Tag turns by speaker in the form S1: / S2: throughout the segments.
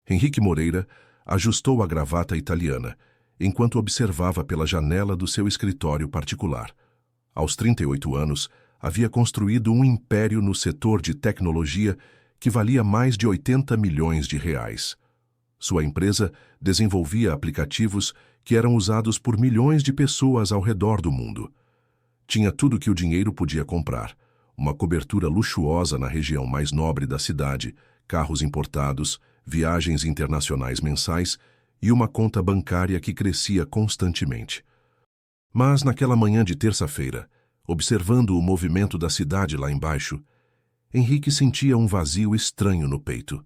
S1: Henrique Moreira ajustou a gravata italiana, enquanto observava pela janela do seu escritório particular. Aos 38 anos, havia construído um império no setor de tecnologia que valia mais de 80 milhões de reais. Sua empresa desenvolvia aplicativos que eram usados por milhões de pessoas ao redor do mundo. Tinha tudo que o dinheiro podia comprar: uma cobertura luxuosa na região mais nobre da cidade, carros importados, viagens internacionais mensais e uma conta bancária que crescia constantemente. Mas naquela manhã de terça-feira, observando o movimento da cidade lá embaixo, Henrique sentia um vazio estranho no peito.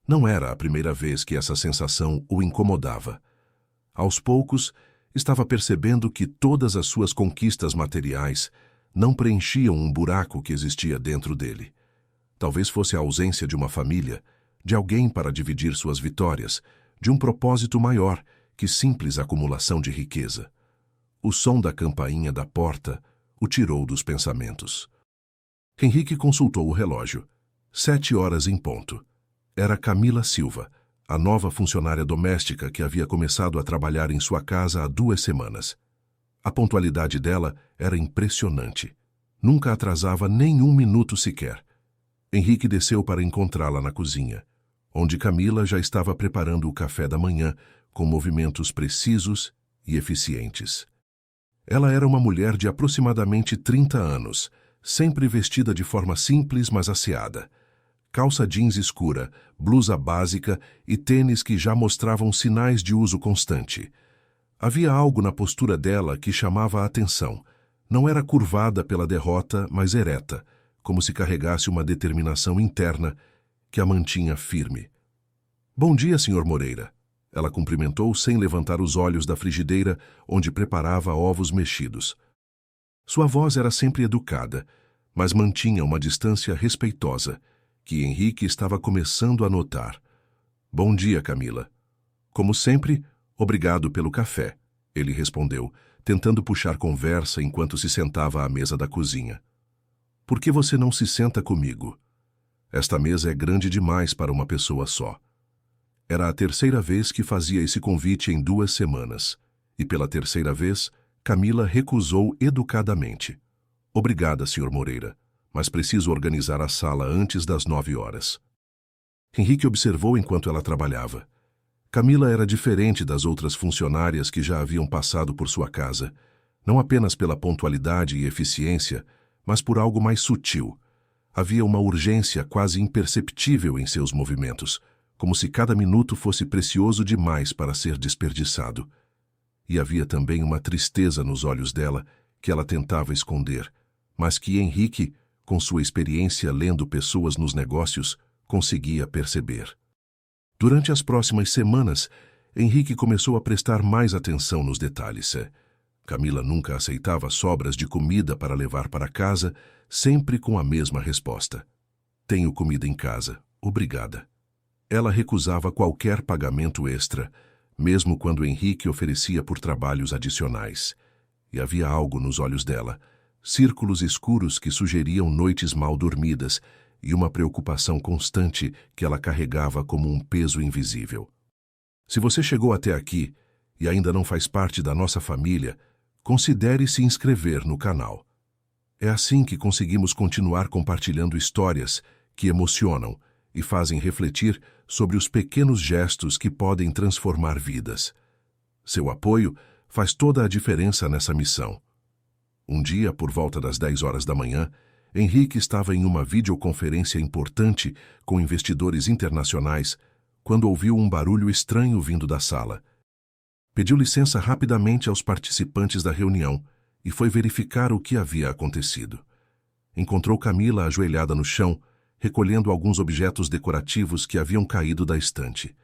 S1: Não era a primeira vez que essa sensação o incomodava. Aos poucos, estava percebendo que todas as suas conquistas materiais não preenchiam um buraco que existia dentro dele. Talvez fosse a ausência de uma família, de alguém para dividir suas vitórias, de um propósito maior que simples acumulação de riqueza. O som da campainha da porta o tirou dos pensamentos. Henrique consultou o relógio. 7 horas em ponto. Era Camila Silva, a nova funcionária doméstica que havia começado a trabalhar em sua casa há 2 semanas. A pontualidade dela era impressionante. Nunca atrasava nem 1 minuto sequer. Henrique desceu para encontrá-la na cozinha, onde Camila já estava preparando o café da manhã com movimentos precisos e eficientes. Ela era uma mulher de aproximadamente 30 anos, sempre vestida de forma simples, mas asseada. Calça jeans escura, blusa básica e tênis que já mostravam sinais de uso constante. Havia algo na postura dela que chamava a atenção. Não era curvada pela derrota, mas ereta, como se carregasse uma determinação interna que a mantinha firme. "Bom dia, Sr. Moreira." Ela cumprimentou sem levantar os olhos da frigideira onde preparava ovos mexidos. Sua voz era sempre educada, mas mantinha uma distância respeitosa, que Henrique estava começando a notar. "Bom dia, Camila." "Como sempre, obrigado pelo café," ele respondeu, tentando puxar conversa enquanto se sentava à mesa da cozinha. "Por que você não se senta comigo? Esta mesa é grande demais para uma pessoa só." Era a terceira vez que fazia esse convite em 2 semanas, e pela terceira vez, Camila recusou educadamente. "Obrigada, Sr. Moreira, mas preciso organizar a sala antes das 9 horas." Henrique observou enquanto ela trabalhava. Camila era diferente das outras funcionárias que já haviam passado por sua casa, não apenas pela pontualidade e eficiência, mas por algo mais sutil. Havia uma urgência quase imperceptível em seus movimentos, como se cada minuto fosse precioso demais para ser desperdiçado. E havia também uma tristeza nos olhos dela que ela tentava esconder, mas que Henrique, com sua experiência lendo pessoas nos negócios, conseguia perceber. Durante as próximas semanas, Henrique começou a prestar mais atenção nos detalhes. Camila nunca aceitava sobras de comida para levar para casa, sempre com a mesma resposta: "Tenho comida em casa, obrigada." Ela recusava qualquer pagamento extra, mesmo quando Henrique oferecia por trabalhos adicionais. E havia algo nos olhos dela, círculos escuros que sugeriam noites mal dormidas e uma preocupação constante que ela carregava como um peso invisível. Se você chegou até aqui e ainda não faz parte da nossa família, considere se inscrever no canal. É assim que conseguimos continuar compartilhando histórias que emocionam e fazem refletir sobre os pequenos gestos que podem transformar vidas. Seu apoio faz toda a diferença nessa missão. Um dia, por volta das 10 horas da manhã, Henrique estava em uma videoconferência importante com investidores internacionais quando ouviu um barulho estranho vindo da sala. Pediu licença rapidamente aos participantes da reunião e foi verificar o que havia acontecido. Encontrou Camila ajoelhada no chão, recolhendo alguns objetos decorativos que haviam caído da estante.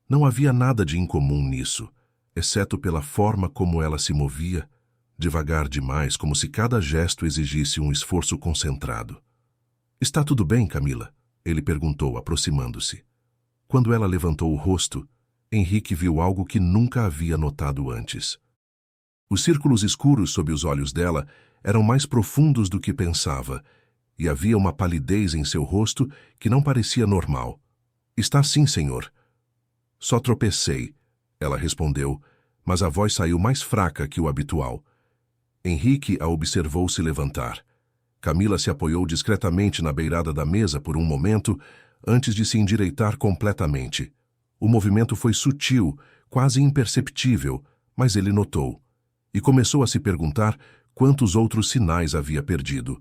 S1: Não havia nada de incomum nisso, exceto pela forma como ela se movia, devagar demais, como se cada gesto exigisse um esforço concentrado. "Está tudo bem, Camila?" ele perguntou, aproximando-se. Quando ela levantou o rosto, Henrique viu algo que nunca havia notado antes. Os círculos escuros sob os olhos dela eram mais profundos do que pensava, e havia uma palidez em seu rosto que não parecia normal. "Está sim, senhor." Só tropecei, ela respondeu, mas a voz saiu mais fraca que o habitual. Henrique a observou se levantar. Camila se apoiou discretamente na beirada da mesa por um momento, antes de se endireitar completamente. O movimento foi sutil, quase imperceptível, mas ele notou. E começou a se perguntar quantos outros sinais havia perdido.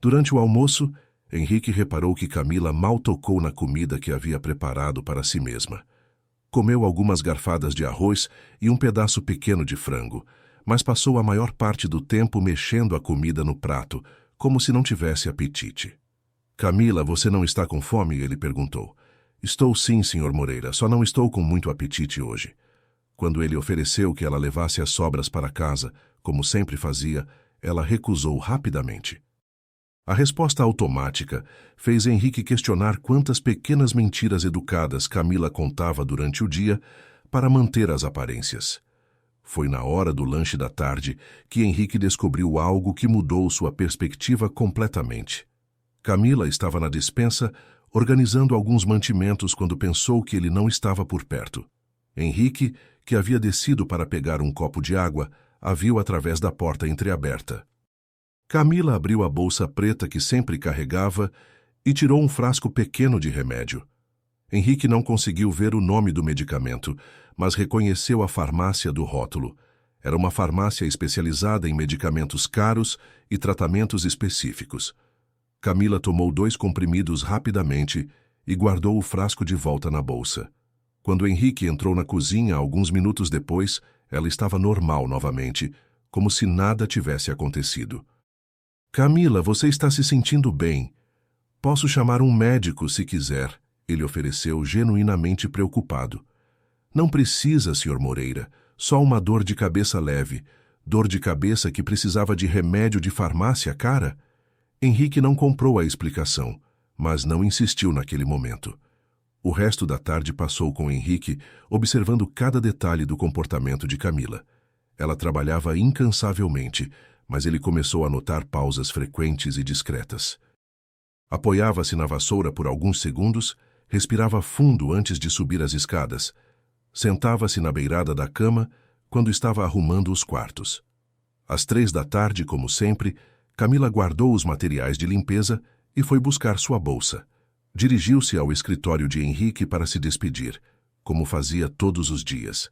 S1: Durante o almoço, Henrique reparou que Camila mal tocou na comida que havia preparado para si mesma. Comeu algumas garfadas de arroz e um pedaço pequeno de frango, mas passou a maior parte do tempo mexendo a comida no prato, como se não tivesse apetite. Camila, você não está com fome? Ele perguntou. Estou sim, Sr. Moreira, só não estou com muito apetite hoje. Quando ele ofereceu que ela levasse as sobras para casa, como sempre fazia, ela recusou rapidamente. A resposta automática fez Henrique questionar quantas pequenas mentiras educadas Camila contava durante o dia para manter as aparências. Foi na hora do lanche da tarde que Henrique descobriu algo que mudou sua perspectiva completamente. Camila estava na despensa, organizando alguns mantimentos quando pensou que ele não estava por perto. Henrique, que havia descido para pegar um copo de água, a viu através da porta entreaberta. Camila abriu a bolsa preta que sempre carregava e tirou um frasco pequeno de remédio. Henrique não conseguiu ver o nome do medicamento, mas reconheceu a farmácia do rótulo. Era uma farmácia especializada em medicamentos caros e tratamentos específicos. Camila tomou 2 comprimidos rapidamente e guardou o frasco de volta na bolsa. Quando Henrique entrou na cozinha alguns minutos depois, ela estava normal novamente, como se nada tivesse acontecido. Camila, você está se sentindo bem. Posso chamar um médico se quiser, ele ofereceu genuinamente preocupado. Não precisa, Sr. Moreira, só uma dor de cabeça leve. Dor de cabeça que precisava de remédio de farmácia cara? Henrique não comprou a explicação, mas não insistiu naquele momento. O resto da tarde passou com Henrique, observando cada detalhe do comportamento de Camila. Ela trabalhava incansavelmente, mas ele começou a notar pausas frequentes e discretas. Apoiava-se na vassoura por alguns segundos, respirava fundo antes de subir as escadas. Sentava-se na beirada da cama quando estava arrumando os quartos. Às 3 da tarde, como sempre, Camila guardou os materiais de limpeza e foi buscar sua bolsa. Dirigiu-se ao escritório de Henrique para se despedir, como fazia todos os dias.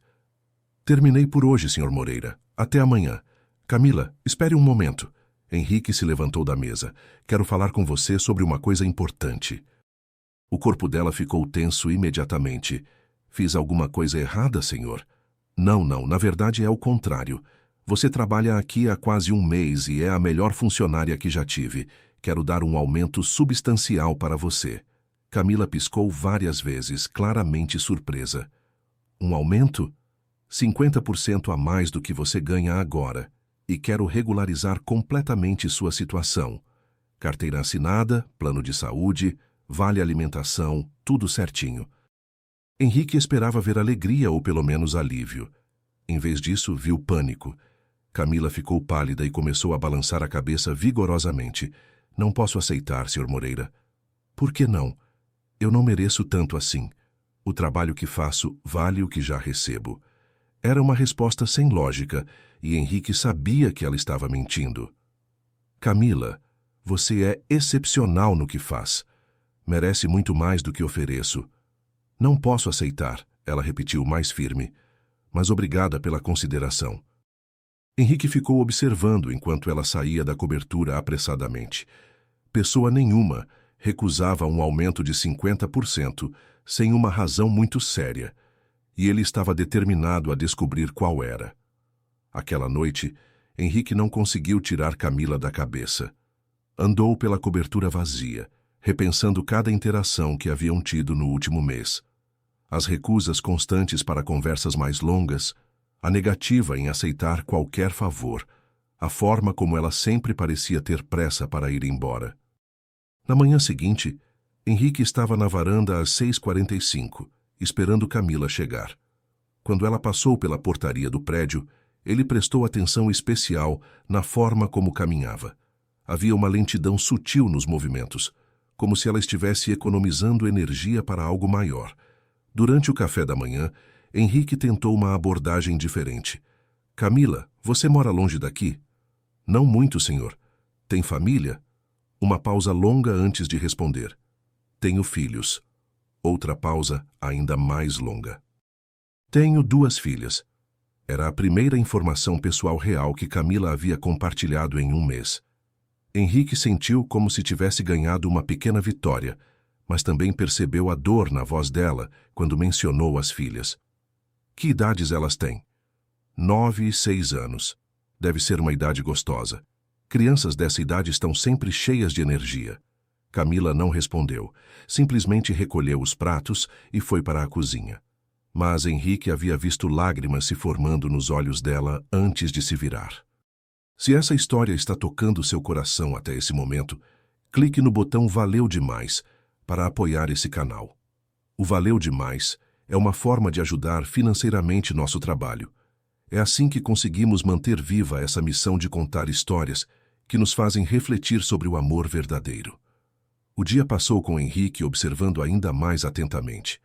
S1: Terminei por hoje, Sr. Moreira. Até amanhã. Camila, espere um momento. Henrique se levantou da mesa. Quero falar com você sobre uma coisa importante. O corpo dela ficou tenso imediatamente. Fiz alguma coisa errada, senhor? Não, na verdade é o contrário. Você trabalha aqui há quase um mês e é a melhor funcionária que já tive. Quero dar um aumento substancial para você. Camila piscou várias vezes, claramente surpresa. Um aumento? 50% a mais do que você ganha agora. E quero regularizar completamente sua situação. Carteira assinada, plano de saúde, vale alimentação, tudo certinho. Henrique esperava ver alegria ou pelo menos alívio. Em vez disso, viu pânico. Camila ficou pálida e começou a balançar a cabeça vigorosamente. Não posso aceitar, Sr. Moreira. Por que não? Eu não mereço tanto assim. O trabalho que faço vale o que já recebo. Era uma resposta sem lógica, e Henrique sabia que ela estava mentindo. Camila, você é excepcional no que faz. Merece muito mais do que ofereço. Não posso aceitar, ela repetiu mais firme, mas obrigada pela consideração. Henrique ficou observando enquanto ela saía da cobertura apressadamente. Pessoa nenhuma recusava um aumento de 50% sem uma razão muito séria, e ele estava determinado a descobrir qual era. Aquela noite, Henrique não conseguiu tirar Camila da cabeça. Andou pela cobertura vazia, repensando cada interação que haviam tido no último mês. As recusas constantes para conversas mais longas, a negativa em aceitar qualquer favor, a forma como ela sempre parecia ter pressa para ir embora. Na manhã seguinte, Henrique estava na varanda às 6h45, esperando Camila chegar. Quando ela passou pela portaria do prédio, ele prestou atenção especial na forma como caminhava. Havia uma lentidão sutil nos movimentos, como se ela estivesse economizando energia para algo maior. Durante o café da manhã, Henrique tentou uma abordagem diferente. Camila, você mora longe daqui? Não muito, senhor. Tem família? Uma pausa longa antes de responder. Tenho filhos. Outra pausa ainda mais longa. Tenho 2 filhas. Era a primeira informação pessoal real que Camila havia compartilhado em um mês. Henrique sentiu como se tivesse ganhado uma pequena vitória, mas também percebeu a dor na voz dela quando mencionou as filhas. Que idades elas têm? 9 e 6 anos. Deve ser uma idade gostosa. Crianças dessa idade estão sempre cheias de energia. Camila não respondeu, simplesmente recolheu os pratos e foi para a cozinha. Mas Henrique havia visto lágrimas se formando nos olhos dela antes de se virar. Se essa história está tocando seu coração até esse momento, clique no botão Valeu Demais para apoiar esse canal. O Valeu Demais é uma forma de ajudar financeiramente nosso trabalho. É assim que conseguimos manter viva essa missão de contar histórias que nos fazem refletir sobre o amor verdadeiro. O dia passou com Henrique observando ainda mais atentamente.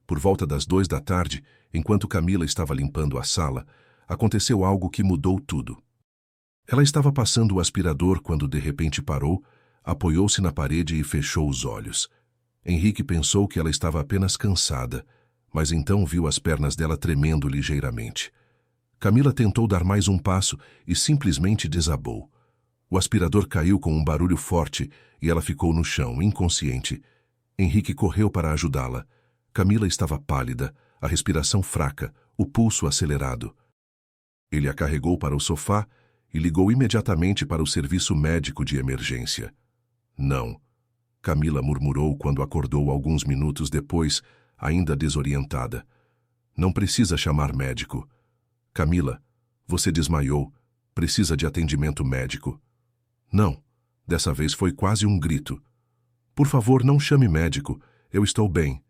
S1: Por volta das 2 da tarde, enquanto Camila estava limpando a sala, aconteceu algo que mudou tudo. Ela estava passando o aspirador quando de repente parou, apoiou-se na parede e fechou os olhos. Henrique pensou que ela estava apenas cansada, mas então viu as pernas dela tremendo ligeiramente. Camila tentou dar mais um passo e simplesmente desabou. O aspirador caiu com um barulho forte e ela ficou no chão, inconsciente. Henrique correu para ajudá-la. Camila estava pálida, a respiração fraca, o pulso acelerado. Ele a carregou para o sofá e ligou imediatamente para o serviço médico de emergência. Não, Camila murmurou quando acordou alguns minutos depois, ainda desorientada. Não precisa chamar médico. Camila, você desmaiou. Precisa de atendimento médico. Não, dessa vez foi quase um grito. Por favor, não chame médico. Eu estou bem.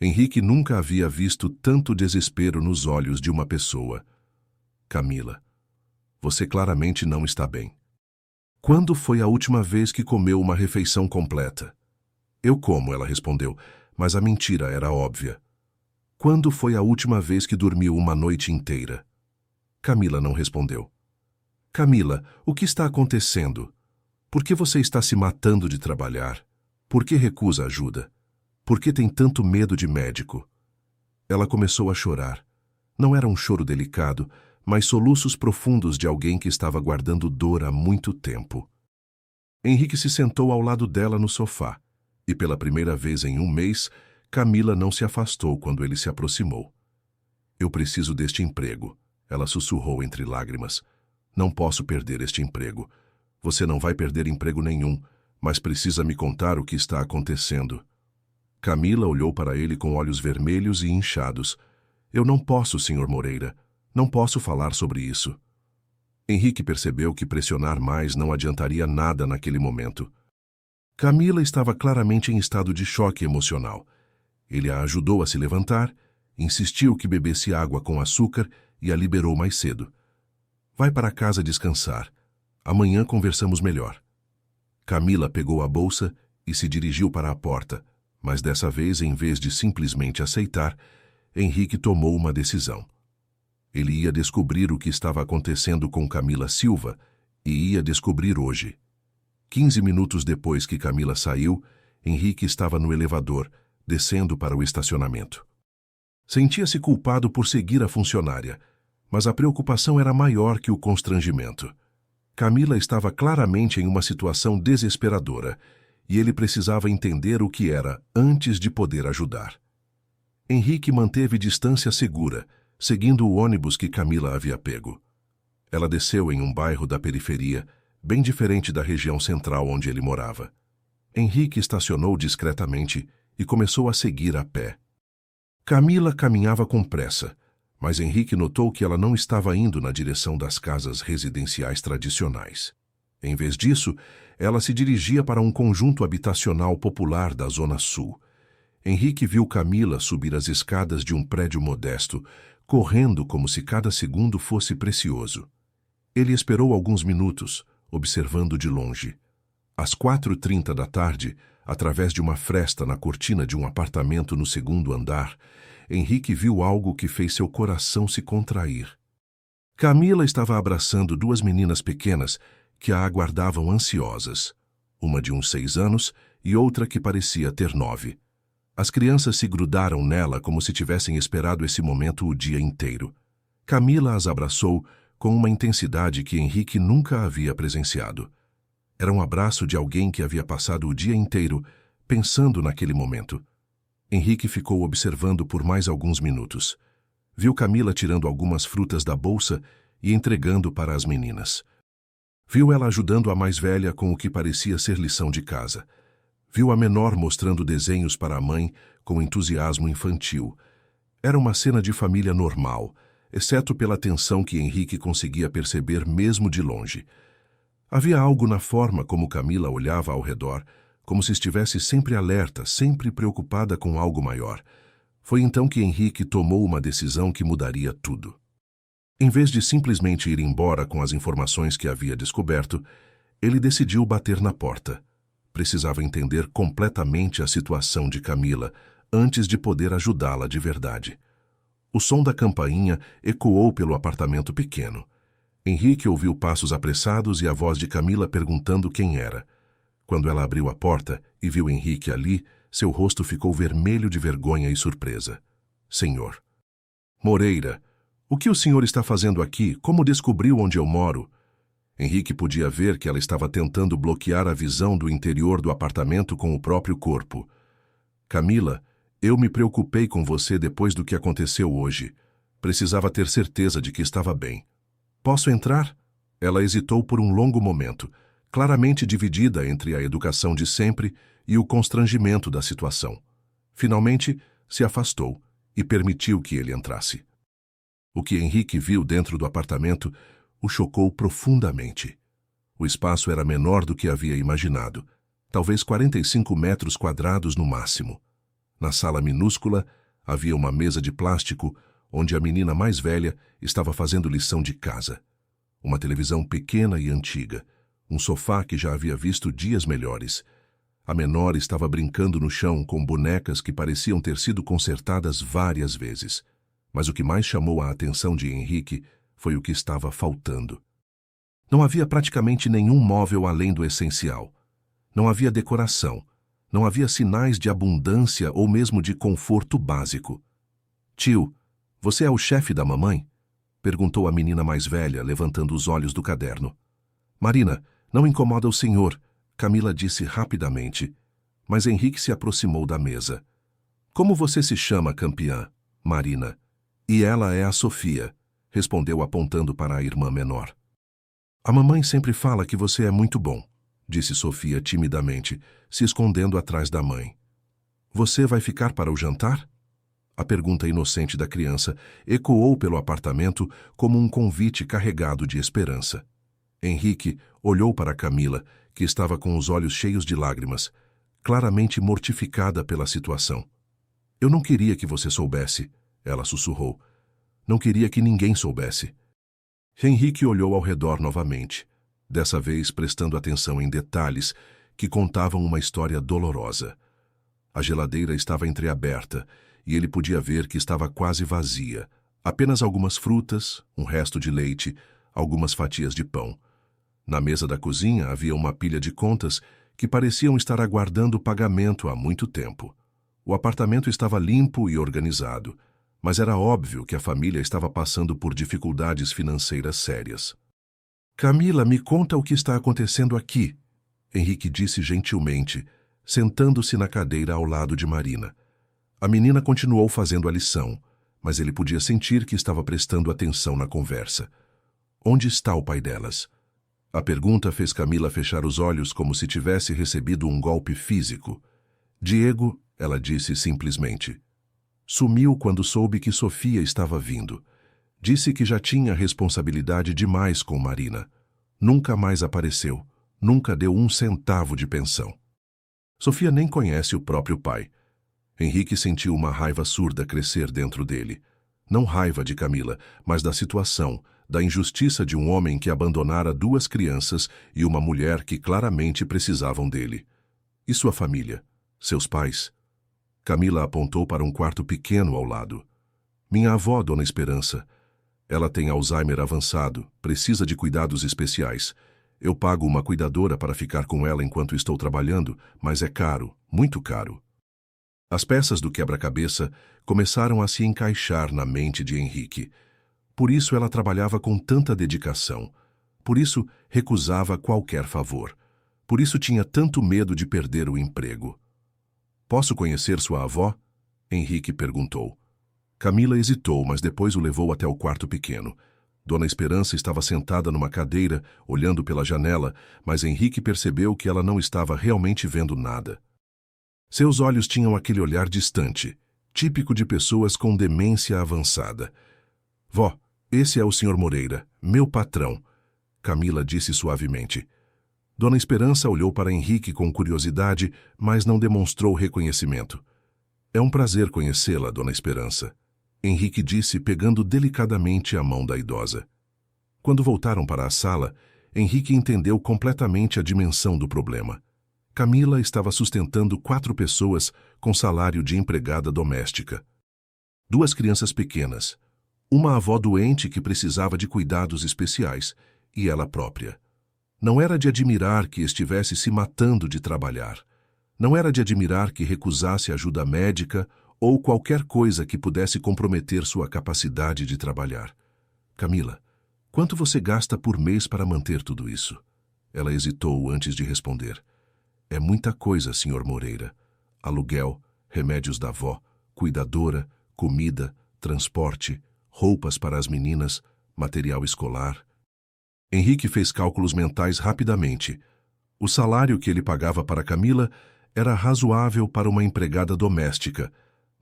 S1: Henrique nunca havia visto tanto desespero nos olhos de uma pessoa. Camila, você claramente não está bem. Quando foi a última vez que comeu uma refeição completa? Eu como, ela respondeu, mas a mentira era óbvia. Quando foi a última vez que dormiu uma noite inteira? Camila não respondeu. Camila, o que está acontecendo? Por que você está se matando de trabalhar? Por que recusa ajuda? Por que tem tanto medo de médico? Ela começou a chorar. Não era um choro delicado, mas soluços profundos de alguém que estava guardando dor há muito tempo. Henrique se sentou ao lado dela no sofá, e pela primeira vez em um mês, Camila não se afastou quando ele se aproximou. Eu preciso deste emprego, ela sussurrou entre lágrimas. Não posso perder este emprego. Você não vai perder emprego nenhum, mas precisa me contar o que está acontecendo. Camila olhou para ele com olhos vermelhos e inchados. Eu não posso, Sr. Moreira. Não posso falar sobre isso. Henrique percebeu que pressionar mais não adiantaria nada naquele momento. Camila estava claramente em estado de choque emocional. Ele a ajudou a se levantar, insistiu que bebesse água com açúcar e a liberou mais cedo. Vai para casa descansar. Amanhã conversamos melhor. Camila pegou a bolsa e se dirigiu para a porta, mas dessa vez, em vez de simplesmente aceitar, Henrique tomou uma decisão. Ele ia descobrir o que estava acontecendo com Camila Silva e ia descobrir hoje. 15 minutos depois que Camila saiu, Henrique estava no elevador, descendo para o estacionamento. Sentia-se culpado por seguir a funcionária, mas a preocupação era maior que o constrangimento. Camila estava claramente em uma situação desesperadora e ele precisava entender o que era antes de poder ajudar. Henrique manteve distância segura, seguindo o ônibus que Camila havia pego. Ela desceu em um bairro da periferia, bem diferente da região central onde ele morava. Henrique estacionou discretamente e começou a seguir a pé. Camila caminhava com pressa, mas Henrique notou que ela não estava indo na direção das casas residenciais tradicionais. Em vez disso, ela se dirigia para um conjunto habitacional popular da Zona Sul. Henrique viu Camila subir as escadas de um prédio modesto, correndo como se cada segundo fosse precioso. Ele esperou alguns minutos, observando de longe. Às 4h30 da tarde, Através de uma fresta na cortina de um apartamento no segundo andar, Henrique viu algo que fez seu coração se contrair. Camila estava abraçando duas meninas pequenas que a aguardavam ansiosas, uma de uns 6 anos e outra que parecia ter 9. As crianças se grudaram nela como se tivessem esperado esse momento o dia inteiro. Camila as abraçou com uma intensidade que Henrique nunca havia presenciado. Era um abraço de alguém que havia passado o dia inteiro pensando naquele momento. Henrique ficou observando por mais alguns minutos. Viu Camila tirando algumas frutas da bolsa e entregando para as meninas. Viu ela ajudando a mais velha com o que parecia ser lição de casa. Viu a menor mostrando desenhos para a mãe com entusiasmo infantil. Era uma cena de família normal, exceto pela tensão que Henrique conseguia perceber mesmo de longe. Havia algo na forma como Camila olhava ao redor, como se estivesse sempre alerta, sempre preocupada com algo maior. Foi então que Henrique tomou uma decisão que mudaria tudo. Em vez de simplesmente ir embora com as informações que havia descoberto, ele decidiu bater na porta. Precisava entender completamente a situação de Camila antes de poder ajudá-la de verdade. O som da campainha ecoou pelo apartamento pequeno. Henrique ouviu passos apressados e a voz de Camila perguntando quem era. Quando ela abriu a porta e viu Henrique ali, seu rosto ficou vermelho de vergonha e surpresa. Senhor. Moreira, o que o senhor está fazendo aqui? Como descobriu onde eu moro? Henrique podia ver que ela estava tentando bloquear a visão do interior do apartamento com o próprio corpo. Camila, eu me preocupei com você depois do que aconteceu hoje. Precisava ter certeza de que estava bem. Posso entrar? Ela hesitou por um longo momento, claramente dividida entre a educação de sempre e o constrangimento da situação. Finalmente, se afastou e permitiu que ele entrasse. O que Henrique viu dentro do apartamento o chocou profundamente. O espaço era menor do que havia imaginado, talvez 45 metros quadrados no máximo. Na sala minúscula, havia uma mesa de plástico onde a menina mais velha estava fazendo lição de casa. Uma televisão pequena e antiga, um sofá que já havia visto dias melhores. A menor estava brincando no chão com bonecas que pareciam ter sido consertadas várias vezes. Mas o que mais chamou a atenção de Henrique foi o que estava faltando. Não havia praticamente nenhum móvel além do essencial. Não havia decoração. Não havia sinais de abundância ou mesmo de conforto básico. Tio, você é o chefe da mamãe? Perguntou a menina mais velha, levantando os olhos do caderno. Marina, não incomoda o senhor, Camila disse rapidamente. Mas Henrique se aproximou da mesa. Como você se chama, campeã? Marina. E ela é a Sofia, respondeu apontando para a irmã menor. A mamãe sempre fala que você é muito bom, disse Sofia timidamente, se escondendo atrás da mãe. Você vai ficar para o jantar? A pergunta inocente da criança ecoou pelo apartamento como um convite carregado de esperança. Henrique olhou para Camila, que estava com os olhos cheios de lágrimas, claramente mortificada pela situação. Eu não queria que você soubesse, ela sussurrou. Não queria que ninguém soubesse. Henrique olhou ao redor novamente, dessa vez prestando atenção em detalhes que contavam uma história dolorosa. A geladeira estava entreaberta e ele podia ver que estava quase vazia. Apenas algumas frutas, um resto de leite, algumas fatias de pão. Na mesa da cozinha havia uma pilha de contas que pareciam estar aguardando pagamento há muito tempo. O apartamento estava limpo e organizado, mas era óbvio que a família estava passando por dificuldades financeiras sérias. Camila, me conta o que está acontecendo aqui, Henrique disse gentilmente, sentando-se na cadeira ao lado de Marina. A menina continuou fazendo a lição, mas ele podia sentir que estava prestando atenção na conversa. Onde está o pai delas? A pergunta fez Camila fechar os olhos como se tivesse recebido um golpe físico. Diego, ela disse simplesmente. Sumiu quando soube que Sofia estava vindo. Disse que já tinha responsabilidade demais com Marina. Nunca mais apareceu. Nunca deu 1 centavo de pensão. Sofia nem conhece o próprio pai. Henrique sentiu uma raiva surda crescer dentro dele. Não raiva de Camila, mas da situação, da injustiça de um homem que abandonara 2 crianças e uma mulher que claramente precisavam dele. E sua família? Seus pais? Camila apontou para um quarto pequeno ao lado. Minha avó, Dona Esperança. Ela tem Alzheimer avançado, precisa de cuidados especiais. Eu pago uma cuidadora para ficar com ela enquanto estou trabalhando, mas é caro, muito caro. As peças do quebra-cabeça começaram a se encaixar na mente de Henrique. Por isso ela trabalhava com tanta dedicação. Por isso recusava qualquer favor. Por isso tinha tanto medo de perder o emprego. Posso conhecer sua avó? Henrique perguntou. Camila hesitou, mas depois o levou até o quarto pequeno. Dona Esperança estava sentada numa cadeira, olhando pela janela, mas Henrique percebeu que ela não estava realmente vendo nada. Seus olhos tinham aquele olhar distante, típico de pessoas com demência avançada. Vó, esse é o Sr. Moreira, meu patrão, Camila disse suavemente. Dona Esperança olhou para Henrique com curiosidade, mas não demonstrou reconhecimento. É um prazer conhecê-la, Dona Esperança, Henrique disse, pegando delicadamente a mão da idosa. Quando voltaram para a sala, Henrique entendeu completamente a dimensão do problema. Camila estava sustentando 4 pessoas com salário de empregada doméstica. 2 crianças pequenas, uma avó doente que precisava de cuidados especiais e ela própria. Não era de admirar que estivesse se matando de trabalhar. Não era de admirar que recusasse ajuda médica ou qualquer coisa que pudesse comprometer sua capacidade de trabalhar. Camila, quanto você gasta por mês para manter tudo isso? Ela hesitou antes de responder. É muita coisa, Sr. Moreira. Aluguel, remédios da avó, cuidadora, comida, transporte, roupas para as meninas, material escolar. Henrique fez cálculos mentais rapidamente. O salário que ele pagava para Camila era razoável para uma empregada doméstica,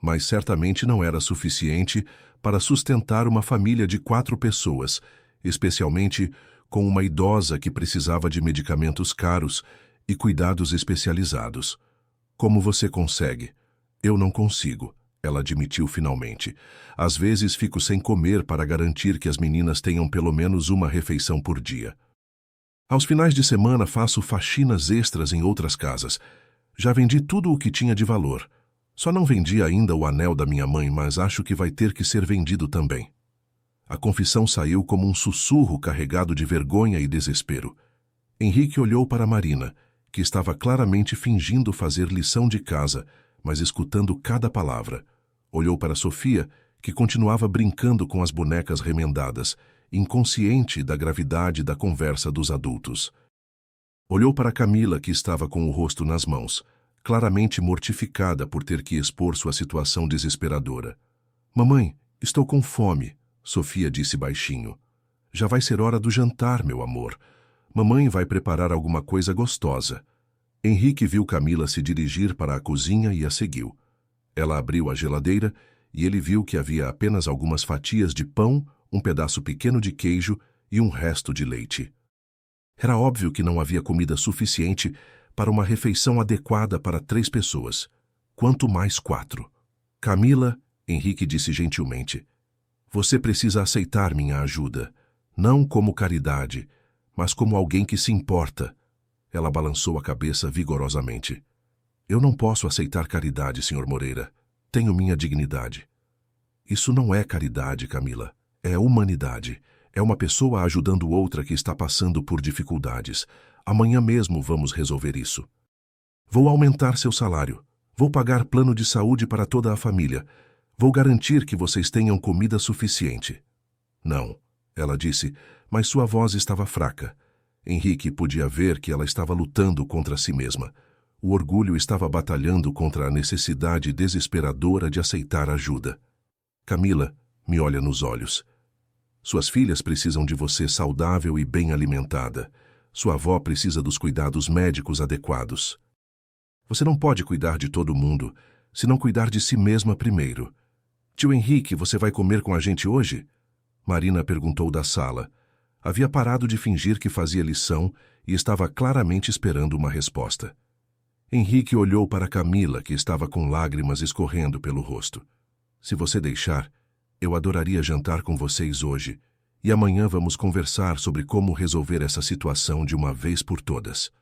S1: mas certamente não era suficiente para sustentar uma família de 4 pessoas, especialmente com uma idosa que precisava de medicamentos caros e cuidados especializados. Como você consegue? Eu não consigo, ela admitiu finalmente. Às vezes fico sem comer para garantir que as meninas tenham pelo menos uma refeição por dia. Aos finais de semana faço faxinas extras em outras casas. Já vendi tudo o que tinha de valor. Só não vendi ainda o anel da minha mãe, mas acho que vai ter que ser vendido também. A confissão saiu como um sussurro carregado de vergonha e desespero. Henrique olhou para Marina, que estava claramente fingindo fazer lição de casa, mas escutando cada palavra. Olhou para Sofia, que continuava brincando com as bonecas remendadas, inconsciente da gravidade da conversa dos adultos. Olhou para Camila, que estava com o rosto nas mãos, claramente mortificada por ter que expor sua situação desesperadora. Mamãe, estou com fome, Sofia disse baixinho. Já vai ser hora do jantar, meu amor. Mamãe vai preparar alguma coisa gostosa. Henrique viu Camila se dirigir para a cozinha e a seguiu. Ela abriu a geladeira e ele viu que havia apenas algumas fatias de pão, um pedaço pequeno de queijo e um resto de leite. Era óbvio que não havia comida suficiente para uma refeição adequada para 3 pessoas, quanto mais 4. Camila, Henrique disse gentilmente, você precisa aceitar minha ajuda, não como caridade, mas como alguém que se importa. Ela balançou a cabeça vigorosamente. Eu não posso aceitar caridade, Sr. Moreira. Tenho minha dignidade. Isso não é caridade, Camila. É humanidade. É uma pessoa ajudando outra que está passando por dificuldades. Amanhã mesmo vamos resolver isso. Vou aumentar seu salário. Vou pagar plano de saúde para toda a família. Vou garantir que vocês tenham comida suficiente. Não, ela disse, mas sua voz estava fraca. Henrique podia ver que ela estava lutando contra si mesma. O orgulho estava batalhando contra a necessidade desesperadora de aceitar ajuda. Camila, me olha nos olhos. Suas filhas precisam de você saudável e bem alimentada. Sua avó precisa dos cuidados médicos adequados. Você não pode cuidar de todo mundo se não cuidar de si mesma primeiro. Tio Henrique, você vai comer com a gente hoje? Marina perguntou da sala. Havia parado de fingir que fazia lição e estava claramente esperando uma resposta. Henrique olhou para Camila, que estava com lágrimas escorrendo pelo rosto. Se você deixar, eu adoraria jantar com vocês hoje, e amanhã vamos conversar sobre como resolver essa situação de uma vez por todas.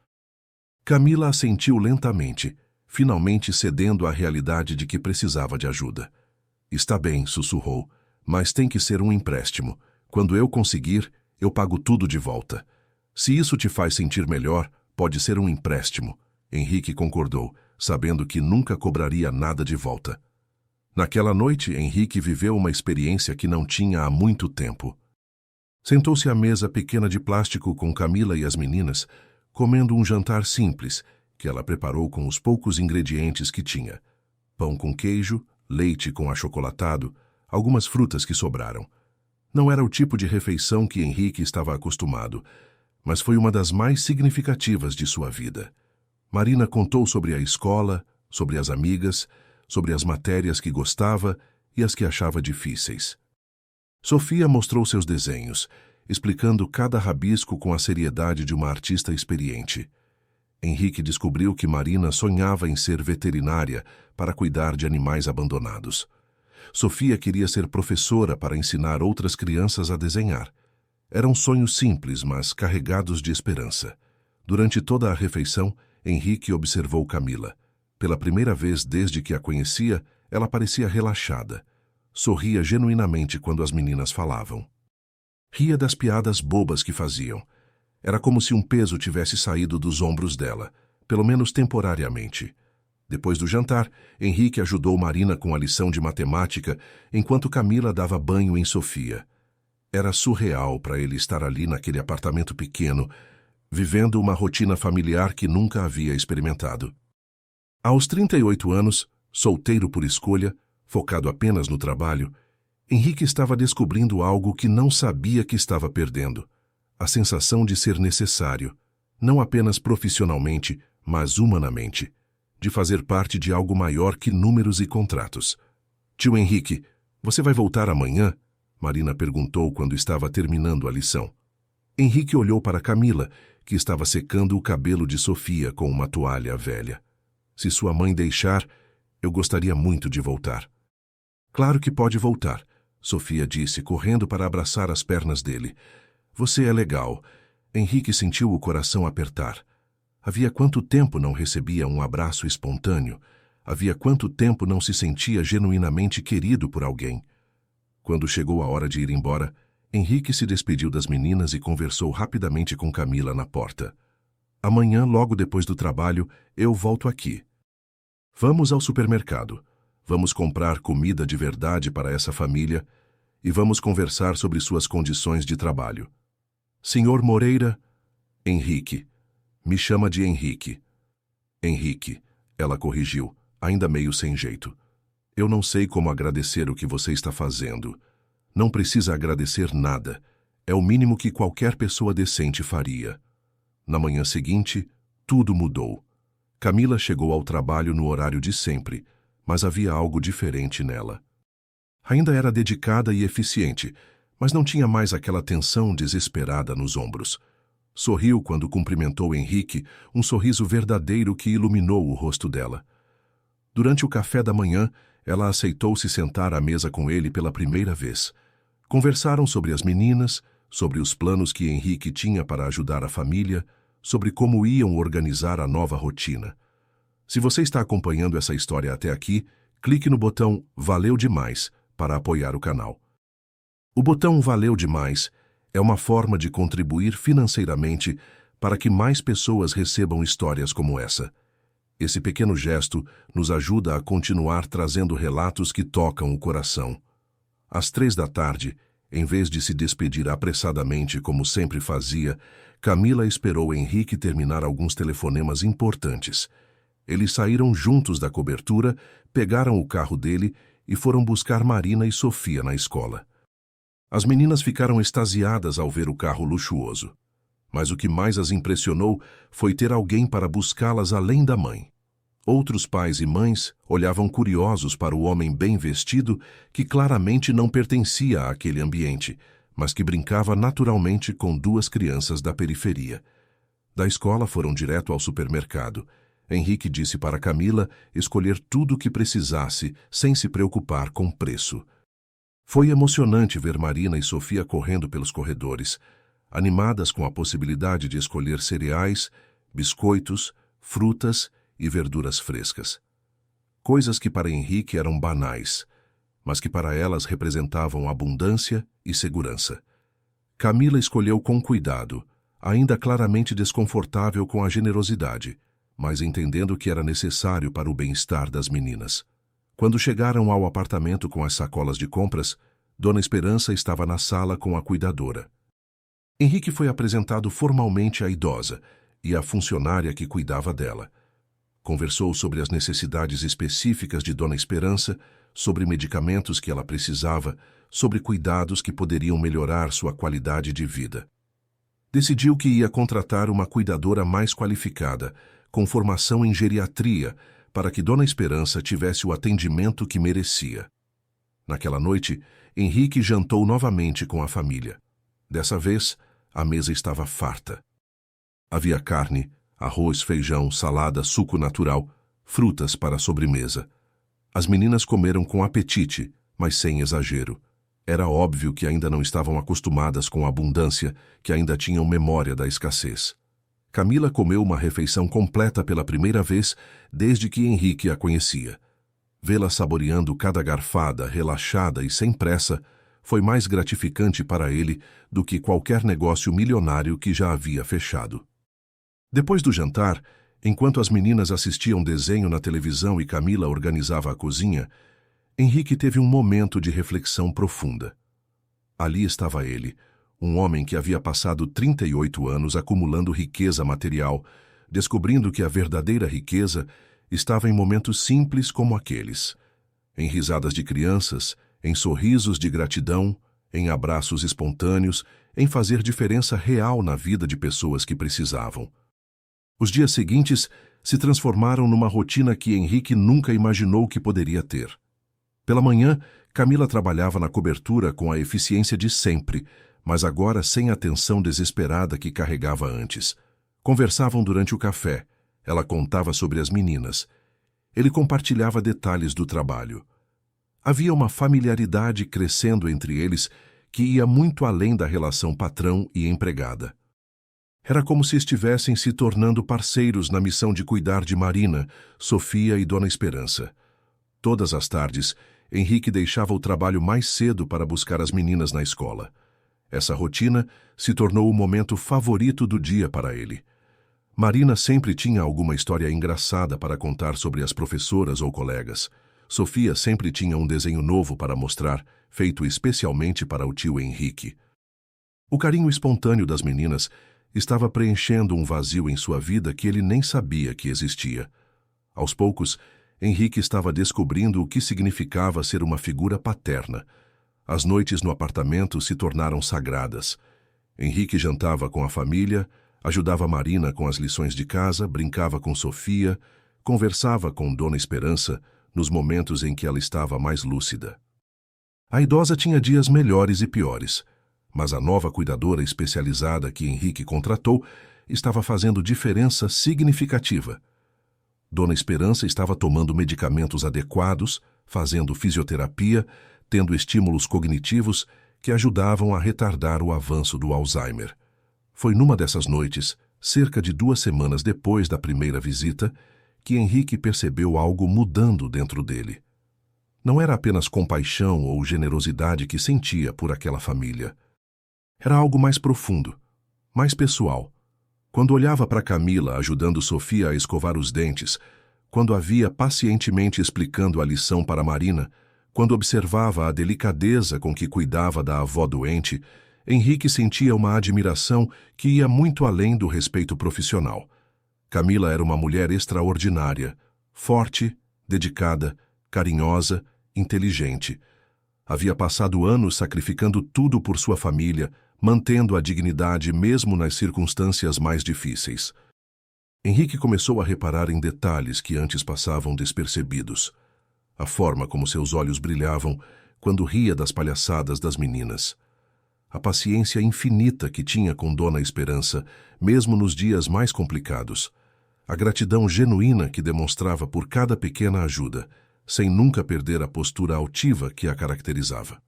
S1: Camila assentiu lentamente, finalmente cedendo à realidade de que precisava de ajuda. Está bem, sussurrou, mas tem que ser um empréstimo. Quando eu conseguir, eu pago tudo de volta. Se isso te faz sentir melhor, pode ser um empréstimo. Henrique concordou, sabendo que nunca cobraria nada de volta. Naquela noite, Henrique viveu uma experiência que não tinha há muito tempo. Sentou-se à mesa pequena de plástico com Camila e as meninas, comendo um jantar simples, que ela preparou com os poucos ingredientes que tinha. Pão com queijo, leite com achocolatado, algumas frutas que sobraram. Não era o tipo de refeição que Henrique estava acostumado, mas foi uma das mais significativas de sua vida. Marina contou sobre a escola, sobre as amigas, sobre as matérias que gostava e as que achava difíceis. Sofia mostrou seus desenhos, explicando cada rabisco com a seriedade de uma artista experiente. Henrique descobriu que Marina sonhava em ser veterinária para cuidar de animais abandonados. Sofia queria ser professora para ensinar outras crianças a desenhar. Eram sonhos simples, mas carregados de esperança. Durante toda a refeição, Henrique observou Camila. Pela primeira vez desde que a conhecia, ela parecia relaxada. Sorria genuinamente quando as meninas falavam. Ria das piadas bobas que faziam. Era como se um peso tivesse saído dos ombros dela, pelo menos temporariamente. Depois do jantar, Henrique ajudou Marina com a lição de matemática, enquanto Camila dava banho em Sofia. Era surreal para ele estar ali naquele apartamento pequeno, vivendo uma rotina familiar que nunca havia experimentado. Aos 38 anos, solteiro por escolha, focado apenas no trabalho, Henrique estava descobrindo algo que não sabia que estava perdendo: a sensação de ser necessário, não apenas profissionalmente, mas humanamente, de fazer parte de algo maior que números e contratos. Tio Henrique, você vai voltar amanhã? Marina perguntou quando estava terminando a lição. Henrique olhou para Camila, que estava secando o cabelo de Sofia com uma toalha velha. Se sua mãe deixar, eu gostaria muito de voltar. Claro que pode voltar, Sofia disse, correndo para abraçar as pernas dele. Você é legal. Henrique sentiu o coração apertar. Havia quanto tempo não recebia um abraço espontâneo? Havia quanto tempo não se sentia genuinamente querido por alguém? Quando chegou a hora de ir embora, Henrique se despediu das meninas e conversou rapidamente com Camila na porta. Amanhã, logo depois do trabalho, eu volto aqui. Vamos ao supermercado. Vamos comprar comida de verdade para essa família e vamos conversar sobre suas condições de trabalho. Senhor Moreira, Henrique. Me chama de Henrique. Henrique, ela corrigiu, ainda meio sem jeito. Eu não sei como agradecer o que você está fazendo. Não precisa agradecer nada. É o mínimo que qualquer pessoa decente faria. Na manhã seguinte, tudo mudou. Camila chegou ao trabalho no horário de sempre, mas havia algo diferente nela. Ainda era dedicada e eficiente, mas não tinha mais aquela tensão desesperada nos ombros. Sorriu quando cumprimentou Henrique, um sorriso verdadeiro que iluminou o rosto dela. Durante o café da manhã, ela aceitou se sentar à mesa com ele pela primeira vez. Conversaram sobre as meninas, sobre os planos que Henrique tinha para ajudar a família, sobre como iam organizar a nova rotina. Se você está acompanhando essa história até aqui, clique no botão Valeu Demais para apoiar o canal. O botão Valeu Demais é uma forma de contribuir financeiramente para que mais pessoas recebam histórias como essa. Esse pequeno gesto nos ajuda a continuar trazendo relatos que tocam o coração. Às 3 da tarde, em vez de se despedir apressadamente como sempre fazia, Camila esperou Henrique terminar alguns telefonemas importantes. Eles saíram juntos da cobertura, pegaram o carro dele e foram buscar Marina e Sofia na escola. As meninas ficaram extasiadas ao ver o carro luxuoso. Mas o que mais as impressionou foi ter alguém para buscá-las além da mãe. Outros pais e mães olhavam curiosos para o homem bem vestido que claramente não pertencia àquele ambiente, mas que brincava naturalmente com 2 crianças da periferia. Da escola foram direto ao supermercado. Henrique disse para Camila escolher tudo o que precisasse, sem se preocupar com preço. Foi emocionante ver Marina e Sofia correndo pelos corredores, animadas com a possibilidade de escolher cereais, biscoitos, frutas e verduras frescas. Coisas que para Henrique eram banais, mas que para elas representavam abundância e segurança. Camila escolheu com cuidado, ainda claramente desconfortável com a generosidade, mas entendendo que era necessário para o bem-estar das meninas. Quando chegaram ao apartamento com as sacolas de compras, Dona Esperança estava na sala com a cuidadora. Henrique foi apresentado formalmente à idosa e à funcionária que cuidava dela. Conversou sobre as necessidades específicas de Dona Esperança, sobre medicamentos que ela precisava, sobre cuidados que poderiam melhorar sua qualidade de vida. Decidiu que ia contratar uma cuidadora mais qualificada, com formação em geriatria, para que Dona Esperança tivesse o atendimento que merecia. Naquela noite, Henrique jantou novamente com a família. Dessa vez, a mesa estava farta. Havia carne, arroz, feijão, salada, suco natural, frutas para a sobremesa. As meninas comeram com apetite, mas sem exagero. Era óbvio que ainda não estavam acostumadas com a abundância, que ainda tinham memória da escassez. Camila comeu uma refeição completa pela primeira vez desde que Henrique a conhecia. Vê-la saboreando cada garfada, relaxada e sem pressa, foi mais gratificante para ele do que qualquer negócio milionário que já havia fechado. Depois do jantar, enquanto as meninas assistiam desenho na televisão e Camila organizava a cozinha, Henrique teve um momento de reflexão profunda. Ali estava ele, um homem que havia passado 38 anos acumulando riqueza material, descobrindo que a verdadeira riqueza estava em momentos simples como aqueles, em risadas de crianças, em sorrisos de gratidão, em abraços espontâneos, em fazer diferença real na vida de pessoas que precisavam. Os dias seguintes se transformaram numa rotina que Henrique nunca imaginou que poderia ter. Pela manhã, Camila trabalhava na cobertura com a eficiência de sempre, mas agora sem a tensão desesperada que carregava antes. Conversavam durante o café. Ela contava sobre as meninas. Ele compartilhava detalhes do trabalho. Havia uma familiaridade crescendo entre eles que ia muito além da relação patrão e empregada. Era como se estivessem se tornando parceiros na missão de cuidar de Marina, Sofia e Dona Esperança. Todas as tardes, Henrique deixava o trabalho mais cedo para buscar as meninas na escola. Essa rotina se tornou o momento favorito do dia para ele. Marina sempre tinha alguma história engraçada para contar sobre as professoras ou colegas. Sofia sempre tinha um desenho novo para mostrar, feito especialmente para o tio Henrique. O carinho espontâneo das meninas estava preenchendo um vazio em sua vida que ele nem sabia que existia. Aos poucos, Henrique estava descobrindo o que significava ser uma figura paterna. As noites no apartamento se tornaram sagradas. Henrique jantava com a família, ajudava Marina com as lições de casa, brincava com Sofia, conversava com Dona Esperança nos momentos em que ela estava mais lúcida. A idosa tinha dias melhores e piores, mas a nova cuidadora especializada que Henrique contratou estava fazendo diferença significativa. Dona Esperança estava tomando medicamentos adequados, fazendo fisioterapia, tendo estímulos cognitivos que ajudavam a retardar o avanço do Alzheimer. Foi numa dessas noites, cerca de 2 semanas depois da primeira visita, que Henrique percebeu algo mudando dentro dele. Não era apenas compaixão ou generosidade que sentia por aquela família. Era algo mais profundo, mais pessoal. Quando olhava para Camila ajudando Sofia a escovar os dentes, quando a via pacientemente explicando a lição para Marina, quando observava a delicadeza com que cuidava da avó doente, Henrique sentia uma admiração que ia muito além do respeito profissional. Camila era uma mulher extraordinária, forte, dedicada, carinhosa, inteligente. Havia passado anos sacrificando tudo por sua família, mantendo a dignidade mesmo nas circunstâncias mais difíceis. Henrique começou a reparar em detalhes que antes passavam despercebidos. A forma como seus olhos brilhavam quando ria das palhaçadas das meninas. A paciência infinita que tinha com Dona Esperança, mesmo nos dias mais complicados. A gratidão genuína que demonstrava por cada pequena ajuda, sem nunca perder a postura altiva que a caracterizava.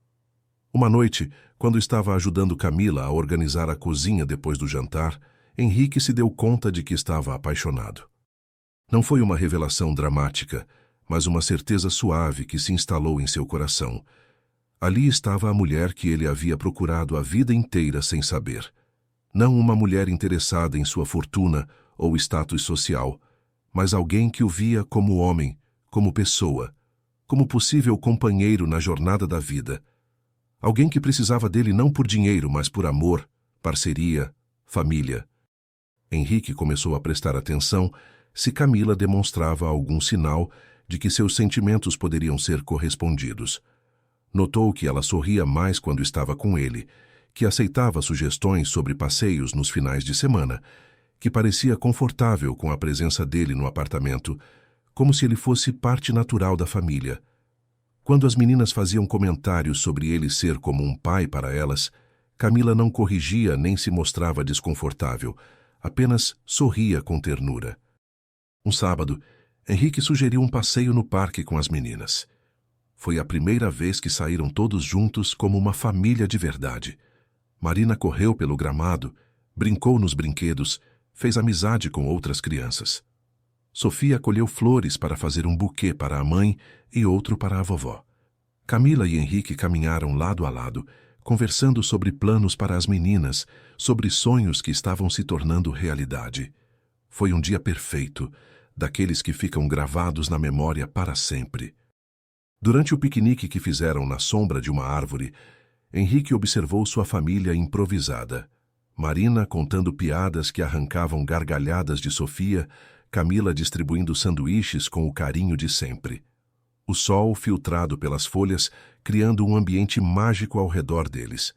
S1: Uma noite, quando estava ajudando Camila a organizar a cozinha depois do jantar, Henrique se deu conta de que estava apaixonado. Não foi uma revelação dramática, mas uma certeza suave que se instalou em seu coração. Ali estava a mulher que ele havia procurado a vida inteira sem saber. Não uma mulher interessada em sua fortuna ou status social, mas alguém que o via como homem, como pessoa, como possível companheiro na jornada da vida. Alguém que precisava dele não por dinheiro, mas por amor, parceria, família. Henrique começou a prestar atenção se Camila demonstrava algum sinal de que seus sentimentos poderiam ser correspondidos. Notou que ela sorria mais quando estava com ele, que aceitava sugestões sobre passeios nos finais de semana, que parecia confortável com a presença dele no apartamento, como se ele fosse parte natural da família. Quando as meninas faziam comentários sobre ele ser como um pai para elas, Camila não corrigia nem se mostrava desconfortável, apenas sorria com ternura. Um sábado, Henrique sugeriu um passeio no parque com as meninas. Foi a primeira vez que saíram todos juntos como uma família de verdade. Marina correu pelo gramado, brincou nos brinquedos, fez amizade com outras crianças. Sofia colheu flores para fazer um buquê para a mãe e outro para a vovó. Camila e Henrique caminharam lado a lado, conversando sobre planos para as meninas, sobre sonhos que estavam se tornando realidade. Foi um dia perfeito, daqueles que ficam gravados na memória para sempre. Durante o piquenique que fizeram na sombra de uma árvore, Henrique observou sua família improvisada. Marina contando piadas que arrancavam gargalhadas de Sofia, Camila distribuindo sanduíches com o carinho de sempre. O sol filtrado pelas folhas, criando um ambiente mágico ao redor deles.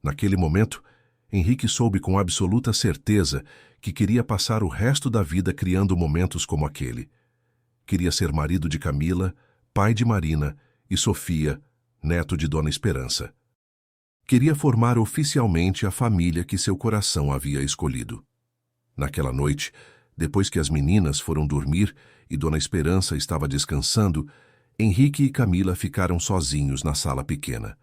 S1: Naquele momento, Henrique soube com absoluta certeza que queria passar o resto da vida criando momentos como aquele. Queria ser marido de Camila, pai de Marina e Sofia, neto de Dona Esperança. Queria formar oficialmente a família que seu coração havia escolhido. Naquela noite, depois que as meninas foram dormir e Dona Esperança estava descansando, Henrique e Camila ficaram sozinhos na sala pequena.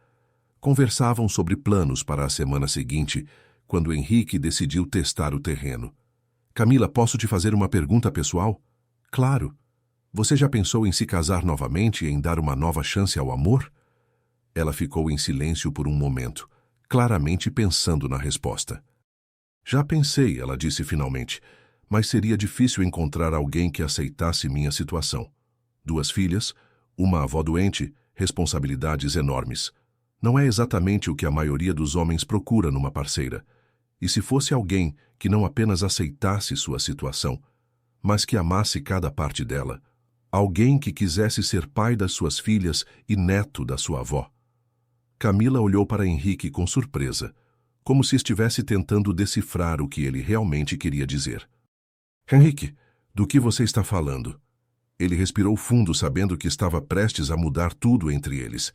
S1: Conversavam sobre planos para a semana seguinte, quando Henrique decidiu testar o terreno. Camila, posso te fazer uma pergunta pessoal? Claro. Você já pensou em se casar novamente e em dar uma nova chance ao amor? Ela ficou em silêncio por um momento, claramente pensando na resposta. Já pensei, ela disse finalmente, mas seria difícil encontrar alguém que aceitasse minha situação. 2 filhas, uma avó doente, responsabilidades enormes. Não é exatamente o que a maioria dos homens procura numa parceira. E se fosse alguém que não apenas aceitasse sua situação, mas que amasse cada parte dela, alguém que quisesse ser pai das suas filhas e neto da sua avó. Camila olhou para Henrique com surpresa, como se estivesse tentando decifrar o que ele realmente queria dizer. Henrique, do que você está falando? Ele respirou fundo, sabendo que estava prestes a mudar tudo entre eles.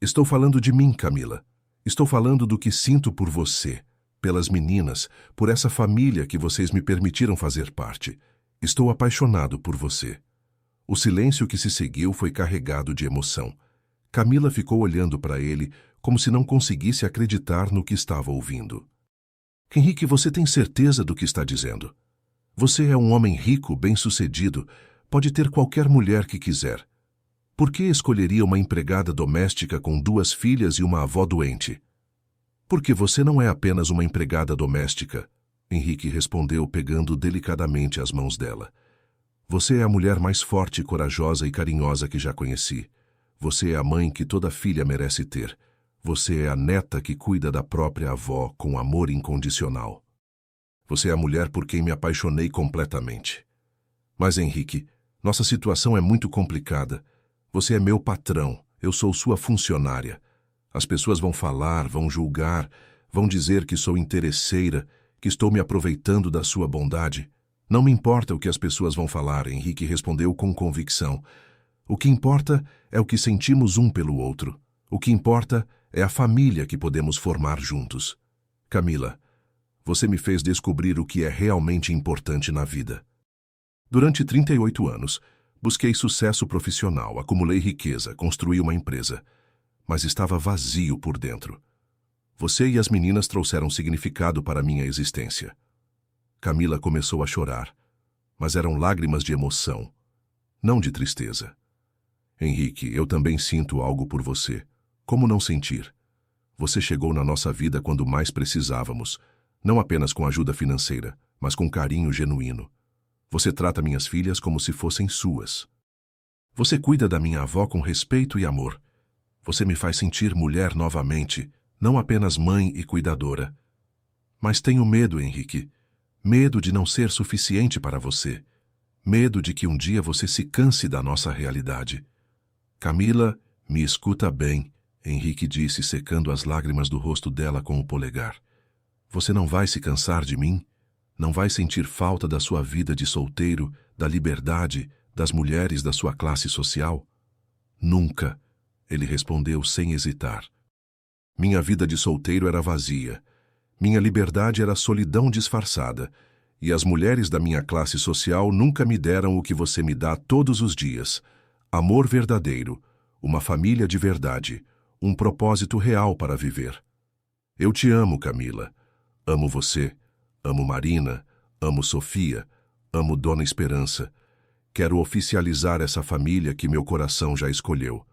S1: Estou falando de mim, Camila. Estou falando do que sinto por você, pelas meninas, por essa família que vocês me permitiram fazer parte. Estou apaixonado por você. O silêncio que se seguiu foi carregado de emoção. Camila ficou olhando para ele como se não conseguisse acreditar no que estava ouvindo. Henrique, você tem certeza do que está dizendo? Você é um homem rico, bem-sucedido, pode ter qualquer mulher que quiser. Por que escolheria uma empregada doméstica com 2 filhas e uma avó doente? Porque você não é apenas uma empregada doméstica, Henrique respondeu pegando delicadamente as mãos dela. Você é a mulher mais forte, corajosa e carinhosa que já conheci. Você é a mãe que toda filha merece ter. Você é a neta que cuida da própria avó com amor incondicional. Você é a mulher por quem me apaixonei completamente. Mas, Henrique, nossa situação é muito complicada. Você é meu patrão, eu sou sua funcionária. As pessoas vão falar, vão julgar, vão dizer que sou interesseira, que estou me aproveitando da sua bondade. Não me importa o que as pessoas vão falar, Henrique respondeu com convicção. O que importa é o que sentimos um pelo outro. O que importa é a família que podemos formar juntos. Camila, você me fez descobrir o que é realmente importante na vida. Durante 38 anos, busquei sucesso profissional, acumulei riqueza, construí uma empresa, mas estava vazio por dentro. Você e as meninas trouxeram significado para minha existência. Camila começou a chorar, mas eram lágrimas de emoção, não de tristeza. Henrique, eu também sinto algo por você. Como não sentir? Você chegou na nossa vida quando mais precisávamos, não apenas com ajuda financeira, mas com carinho genuíno. Você trata minhas filhas como se fossem suas. Você cuida da minha avó com respeito e amor. Você me faz sentir mulher novamente, não apenas mãe e cuidadora. Mas tenho medo, Henrique. Medo de não ser suficiente para você. Medo de que um dia você se canse da nossa realidade. Camila, me escuta bem, Henrique disse, secando as lágrimas do rosto dela com o polegar. Você não vai se cansar de mim? Não vai sentir falta da sua vida de solteiro, da liberdade, das mulheres da sua classe social? Nunca, ele respondeu sem hesitar. Minha vida de solteiro era vazia. Minha liberdade era solidão disfarçada. E as mulheres da minha classe social nunca me deram o que você me dá todos os dias. Amor verdadeiro, uma família de verdade, um propósito real para viver. Eu te amo, Camila. Amo você, amo Marina, amo Sofia, amo Dona Esperança. Quero oficializar essa família que meu coração já escolheu.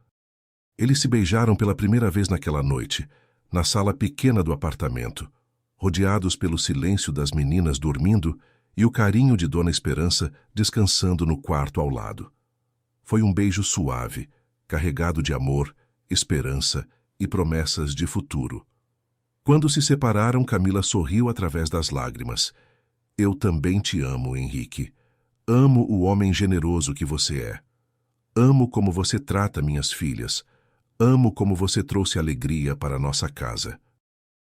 S1: Eles se beijaram pela primeira vez naquela noite, na sala pequena do apartamento, rodeados pelo silêncio das meninas dormindo e o carinho de Dona Esperança descansando no quarto ao lado. Foi um beijo suave, carregado de amor, esperança e promessas de futuro. Quando se separaram, Camila sorriu através das lágrimas. Eu também te amo, Henrique. Amo o homem generoso que você é. Amo como você trata minhas filhas. Amo como você trouxe alegria para nossa casa.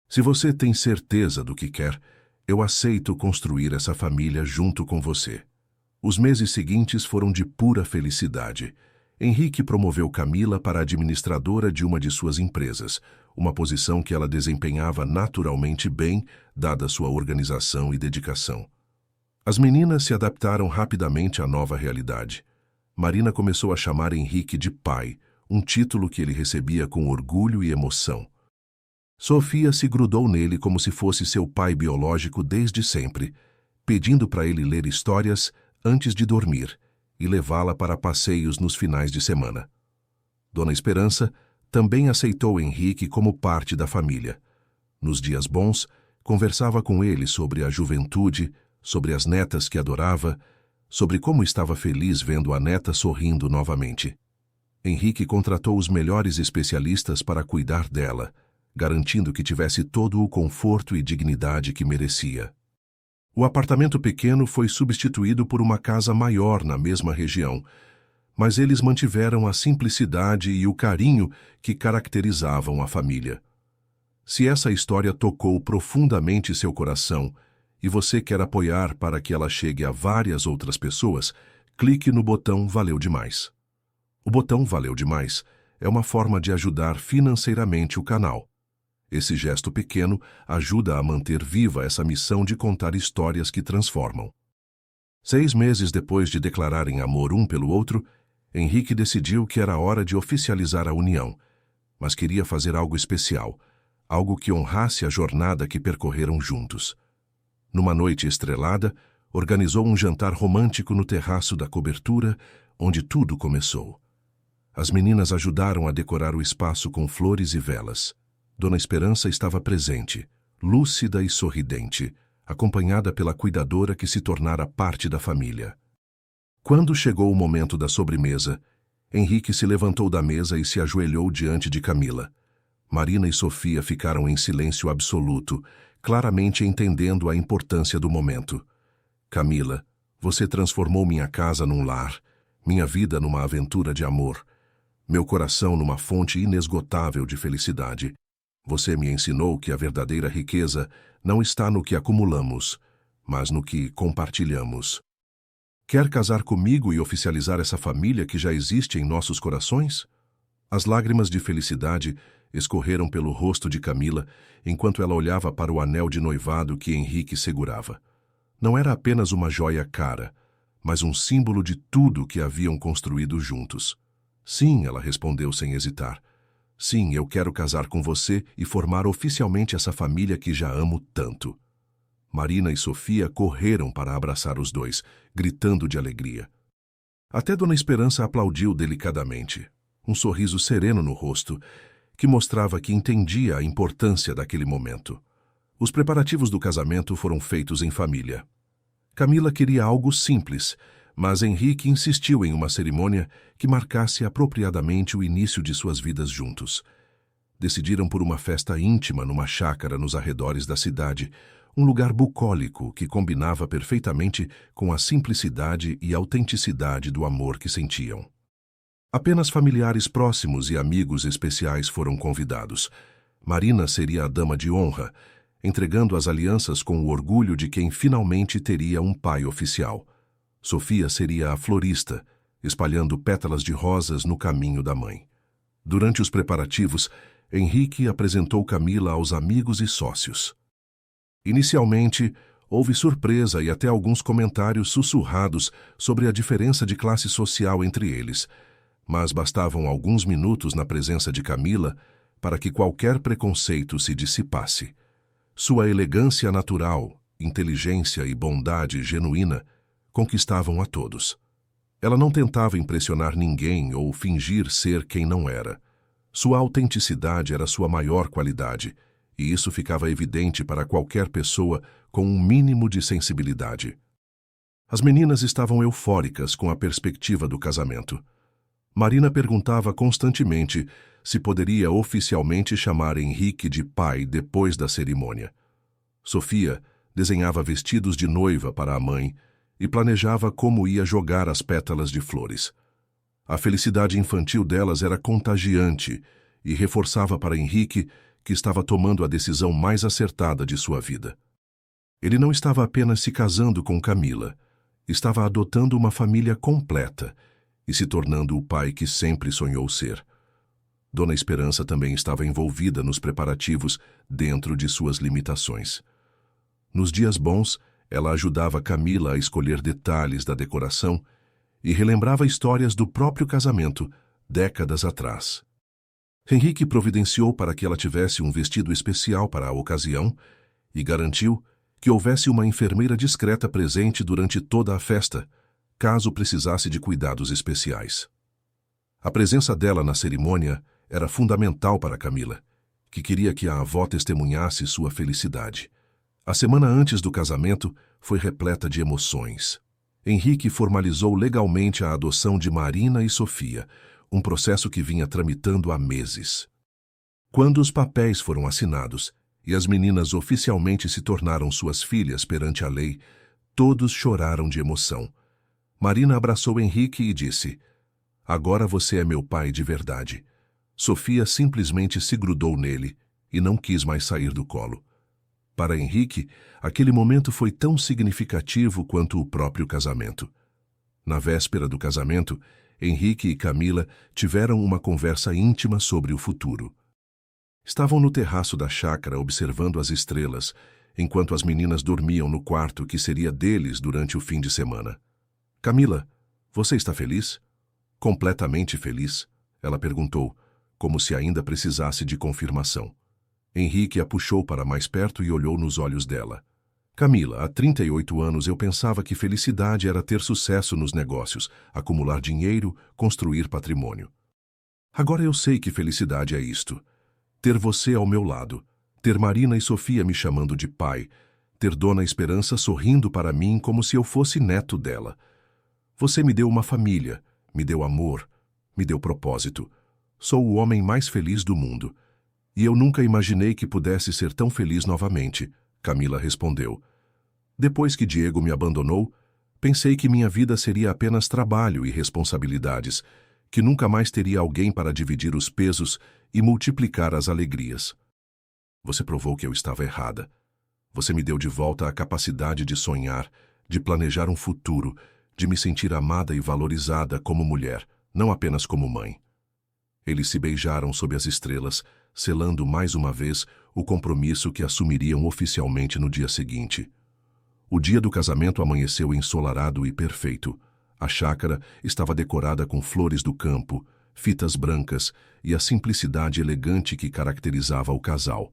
S1: Se você tem certeza do que quer, eu aceito construir essa família junto com você. Os meses seguintes foram de pura felicidade. Henrique promoveu Camila para administradora de uma de suas empresas, uma posição que ela desempenhava naturalmente bem, dada sua organização e dedicação. As meninas se adaptaram rapidamente à nova realidade. Marina começou a chamar Henrique de pai, um título que ele recebia com orgulho e emoção. Sofia se grudou nele como se fosse seu pai biológico desde sempre, pedindo para ele ler histórias antes de dormir e levá-la para passeios nos finais de semana. Dona Esperança também aceitou Henrique como parte da família. Nos dias bons, conversava com ele sobre a juventude, sobre as netas que adorava, sobre como estava feliz vendo a neta sorrindo novamente. Henrique contratou os melhores especialistas para cuidar dela, garantindo que tivesse todo o conforto e dignidade que merecia. O apartamento pequeno foi substituído por uma casa maior na mesma região, mas eles mantiveram a simplicidade e o carinho que caracterizavam a família. Se essa história tocou profundamente seu coração e você quer apoiar para que ela chegue a várias outras pessoas, clique no botão Valeu Demais. O botão Valeu Demais é uma forma de ajudar financeiramente o canal. Esse gesto pequeno ajuda a manter viva essa missão de contar histórias que transformam. 6 meses depois de declararem amor um pelo outro, Henrique decidiu que era hora de oficializar a união, mas queria fazer algo especial, algo que honrasse a jornada que percorreram juntos. Numa noite estrelada, organizou um jantar romântico no terraço da cobertura, onde tudo começou. As meninas ajudaram a decorar o espaço com flores e velas. Dona Esperança estava presente, lúcida e sorridente, acompanhada pela cuidadora que se tornara parte da família. Quando chegou o momento da sobremesa, Henrique se levantou da mesa e se ajoelhou diante de Camila. Marina e Sofia ficaram em silêncio absoluto, claramente entendendo a importância do momento. Camila, você transformou minha casa num lar, minha vida numa aventura de amor, meu coração numa fonte inesgotável de felicidade. Você me ensinou que a verdadeira riqueza não está no que acumulamos, mas no que compartilhamos. Quer casar comigo e oficializar essa família que já existe em nossos corações? As lágrimas de felicidade escorreram pelo rosto de Camila enquanto ela olhava para o anel de noivado que Henrique segurava. Não era apenas uma joia cara, mas um símbolo de tudo que haviam construído juntos. Sim, ela respondeu sem hesitar. Sim, eu quero casar com você e formar oficialmente essa família que já amo tanto. Marina e Sofia correram para abraçar os dois, gritando de alegria. Até Dona Esperança aplaudiu delicadamente, um sorriso sereno no rosto, que mostrava que entendia a importância daquele momento. Os preparativos do casamento foram feitos em família. Camila queria algo simples, mas Henrique insistiu em uma cerimônia que marcasse apropriadamente o início de suas vidas juntos. Decidiram por uma festa íntima numa chácara nos arredores da cidade, um lugar bucólico que combinava perfeitamente com a simplicidade e autenticidade do amor que sentiam. Apenas familiares próximos e amigos especiais foram convidados. Marina seria a dama de honra, entregando as alianças com o orgulho de quem finalmente teria um pai oficial. Sofia seria a florista, espalhando pétalas de rosas no caminho da mãe. Durante os preparativos, Henrique apresentou Camila aos amigos e sócios. Inicialmente, houve surpresa e até alguns comentários sussurrados sobre a diferença de classe social entre eles, mas bastavam alguns minutos na presença de Camila para que qualquer preconceito se dissipasse. Sua elegância natural, inteligência e bondade genuína conquistavam a todos. Ela não tentava impressionar ninguém ou fingir ser quem não era. Sua autenticidade era sua maior qualidade, e isso ficava evidente para qualquer pessoa com um mínimo de sensibilidade. As meninas estavam eufóricas com a perspectiva do casamento. Marina perguntava constantemente se poderia oficialmente chamar Henrique de pai depois da cerimônia. Sofia desenhava vestidos de noiva para a mãe e planejava como ia jogar as pétalas de flores. A felicidade infantil delas era contagiante e reforçava para Henrique que estava tomando a decisão mais acertada de sua vida. Ele não estava apenas se casando com Camila, estava adotando uma família completa e se tornando o pai que sempre sonhou ser. Dona Esperança também estava envolvida nos preparativos dentro de suas limitações. Nos dias bons, ela ajudava Camila a escolher detalhes da decoração e relembrava histórias do próprio casamento, décadas atrás. Henrique providenciou para que ela tivesse um vestido especial para a ocasião e garantiu que houvesse uma enfermeira discreta presente durante toda a festa, caso precisasse de cuidados especiais. A presença dela na cerimônia era fundamental para Camila, que queria que a avó testemunhasse sua felicidade. A semana antes do casamento foi repleta de emoções. Henrique formalizou legalmente a adoção de Marina e Sofia, um processo que vinha tramitando há meses. Quando os papéis foram assinados e as meninas oficialmente se tornaram suas filhas perante a lei, todos choraram de emoção. Marina abraçou Henrique e disse: "Agora você é meu pai de verdade." Sofia simplesmente se grudou nele e não quis mais sair do colo. Para Henrique, aquele momento foi tão significativo quanto o próprio casamento. Na véspera do casamento, Henrique e Camila tiveram uma conversa íntima sobre o futuro. Estavam no terraço da chácara observando as estrelas, enquanto as meninas dormiam no quarto que seria deles durante o fim de semana. "Camila, você está feliz?" "Completamente feliz?" ela perguntou, como se ainda precisasse de confirmação. Henrique a puxou para mais perto e olhou nos olhos dela. "Camila, há 38 anos eu pensava que felicidade era ter sucesso nos negócios, acumular dinheiro, construir patrimônio. Agora eu sei que felicidade é isto. Ter você ao meu lado, ter Marina e Sofia me chamando de pai, ter Dona Esperança sorrindo para mim como se eu fosse neto dela. Você me deu uma família, me deu amor, me deu propósito. Sou o homem mais feliz do mundo. E eu nunca imaginei que pudesse ser tão feliz novamente", Camila respondeu. "Depois que Diego me abandonou, pensei que minha vida seria apenas trabalho e responsabilidades, que nunca mais teria alguém para dividir os pesos e multiplicar as alegrias. Você provou que eu estava errada. Você me deu de volta a capacidade de sonhar, de planejar um futuro, de me sentir amada e valorizada como mulher, não apenas como mãe." Eles se beijaram sob as estrelas, selando mais uma vez o compromisso que assumiriam oficialmente no dia seguinte. O dia do casamento amanheceu ensolarado e perfeito. A chácara estava decorada com flores do campo, fitas brancas e a simplicidade elegante que caracterizava o casal.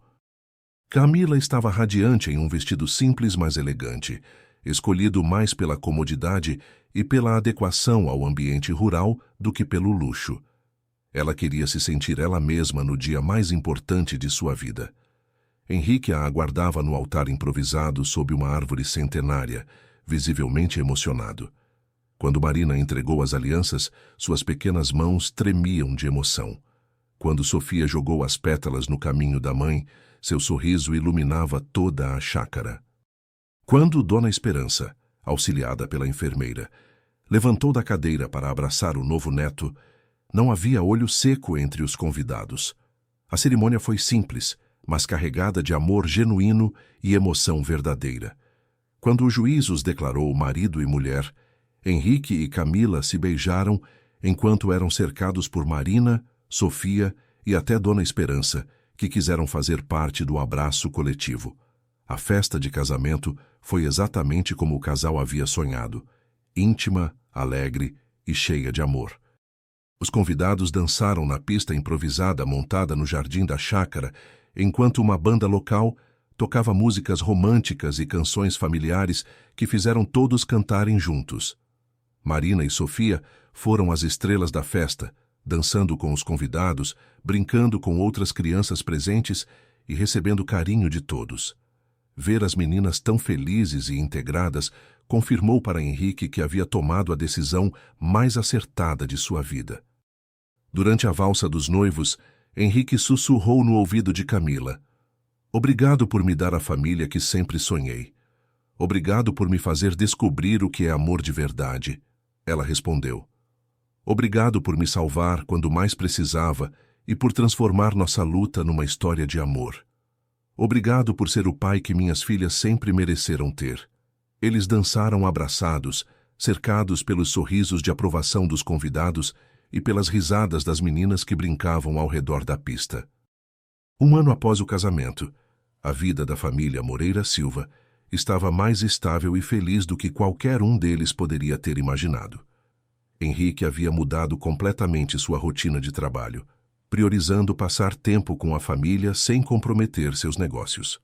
S1: Camila estava radiante em um vestido simples, mas elegante, escolhido mais pela comodidade e pela adequação ao ambiente rural do que pelo luxo. Ela queria se sentir ela mesma no dia mais importante de sua vida. Henrique a aguardava no altar improvisado sob uma árvore centenária, visivelmente emocionado. Quando Marina entregou as alianças, suas pequenas mãos tremiam de emoção. Quando Sofia jogou as pétalas no caminho da mãe, seu sorriso iluminava toda a chácara. Quando Dona Esperança, auxiliada pela enfermeira, levantou da cadeira para abraçar o novo neto, não havia olho seco entre os convidados. A cerimônia foi simples, mas carregada de amor genuíno e emoção verdadeira. Quando o juiz os declarou marido e mulher, Henrique e Camila se beijaram enquanto eram cercados por Marina, Sofia e até Dona Esperança, que quiseram fazer parte do abraço coletivo. A festa de casamento foi exatamente como o casal havia sonhado, íntima, alegre e cheia de amor. Os convidados dançaram na pista improvisada montada no jardim da chácara, enquanto uma banda local tocava músicas românticas e canções familiares que fizeram todos cantarem juntos. Marina e Sofia foram as estrelas da festa, dançando com os convidados, brincando com outras crianças presentes e recebendo carinho de todos. Ver as meninas tão felizes e integradas confirmou para Henrique que havia tomado a decisão mais acertada de sua vida. Durante a valsa dos noivos, Henrique sussurrou no ouvido de Camila: "Obrigado por me dar a família que sempre sonhei. Obrigado por me fazer descobrir o que é amor de verdade." Ela respondeu: "Obrigado por me salvar quando mais precisava e por transformar nossa luta numa história de amor. Obrigado por ser o pai que minhas filhas sempre mereceram ter." Eles dançaram abraçados, cercados pelos sorrisos de aprovação dos convidados e pelas risadas das meninas que brincavam ao redor da pista. Um ano após o casamento, a vida da família Moreira Silva estava mais estável e feliz do que qualquer um deles poderia ter imaginado. Henrique havia mudado completamente sua rotina de trabalho, priorizando passar tempo com a família sem comprometer seus negócios.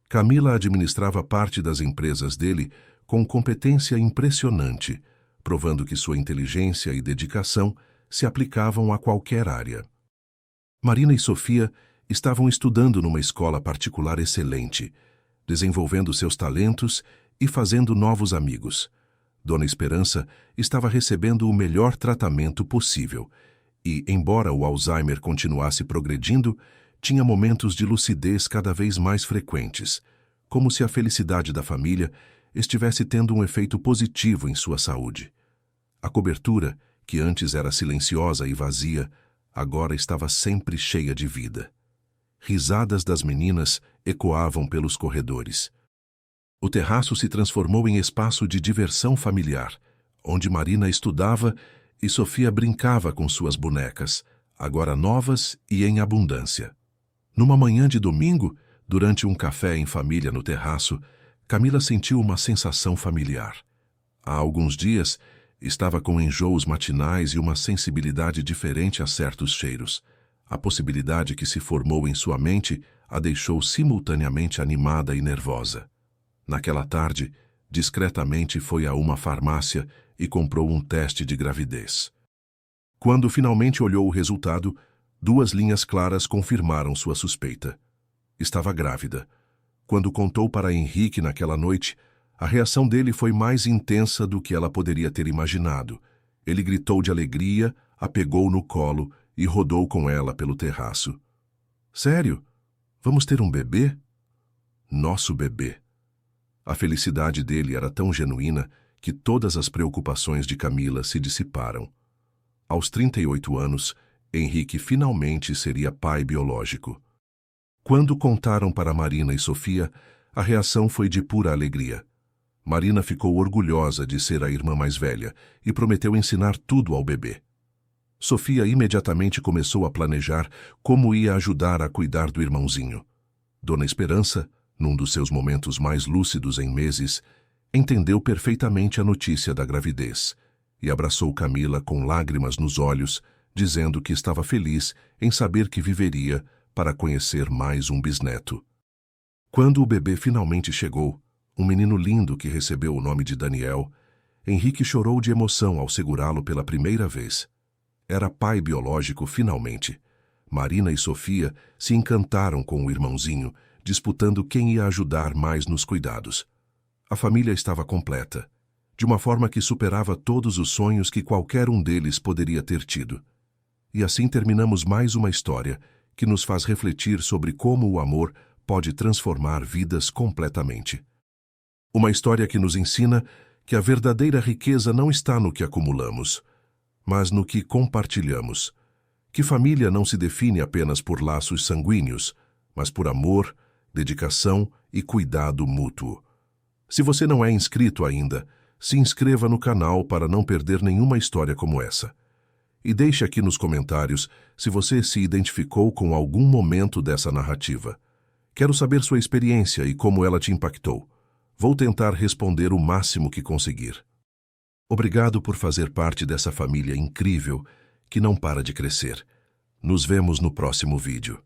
S1: Camila administrava parte das empresas dele com competência impressionante, provando que sua inteligência e dedicação se aplicavam a qualquer área. Marina e Sofia estavam estudando numa escola particular excelente, desenvolvendo seus talentos e fazendo novos amigos. Dona Esperança estava recebendo o melhor tratamento possível e, embora o Alzheimer continuasse progredindo, tinha momentos de lucidez cada vez mais frequentes, como se a felicidade da família estivesse tendo um efeito positivo em sua saúde. A cobertura, que antes era silenciosa e vazia, agora estava sempre cheia de vida. Risadas das meninas ecoavam pelos corredores. O terraço se transformou em espaço de diversão familiar, onde Marina estudava e Sofia brincava com suas bonecas, agora novas e em abundância. Numa manhã de domingo, durante um café em família no terraço, Camila sentiu uma sensação familiar. Há alguns dias, estava com enjoos matinais e uma sensibilidade diferente a certos cheiros. A possibilidade que se formou em sua mente a deixou simultaneamente animada e nervosa. Naquela tarde, discretamente foi a uma farmácia e comprou um teste de gravidez. Quando finalmente olhou o resultado, 2 linhas claras confirmaram sua suspeita. Estava grávida. Quando contou para Henrique naquela noite, a reação dele foi mais intensa do que ela poderia ter imaginado. Ele gritou de alegria, a pegou no colo e rodou com ela pelo terraço. "Sério? Vamos ter um bebê?" Nosso bebê. A felicidade dele era tão genuína que todas as preocupações de Camila se dissiparam. Aos 38 anos, Henrique finalmente seria pai biológico. Quando contaram para Marina e Sofia, a reação foi de pura alegria. Marina ficou orgulhosa de ser a irmã mais velha e prometeu ensinar tudo ao bebê. Sofia imediatamente começou a planejar como ia ajudar a cuidar do irmãozinho. Dona Esperança, num dos seus momentos mais lúcidos em meses, entendeu perfeitamente a notícia da gravidez e abraçou Camila com lágrimas nos olhos, dizendo que estava feliz em saber que viveria para conhecer mais um bisneto. Quando o bebê finalmente chegou, um menino lindo que recebeu o nome de Daniel, Henrique chorou de emoção ao segurá-lo pela primeira vez. Era pai biológico finalmente. Marina e Sofia se encantaram com o irmãozinho, disputando quem ia ajudar mais nos cuidados. A família estava completa, de uma forma que superava todos os sonhos que qualquer um deles poderia ter tido. E assim terminamos mais uma história que nos faz refletir sobre como o amor pode transformar vidas completamente. Uma história que nos ensina que a verdadeira riqueza não está no que acumulamos, mas no que compartilhamos. Que família não se define apenas por laços sanguíneos, mas por amor, dedicação e cuidado mútuo. Se você não é inscrito ainda, se inscreva no canal para não perder nenhuma história como essa. E deixe aqui nos comentários se você se identificou com algum momento dessa narrativa. Quero saber sua experiência e como ela te impactou. Vou tentar responder o máximo que conseguir. Obrigado por fazer parte dessa família incrível que não para de crescer. Nos vemos no próximo vídeo.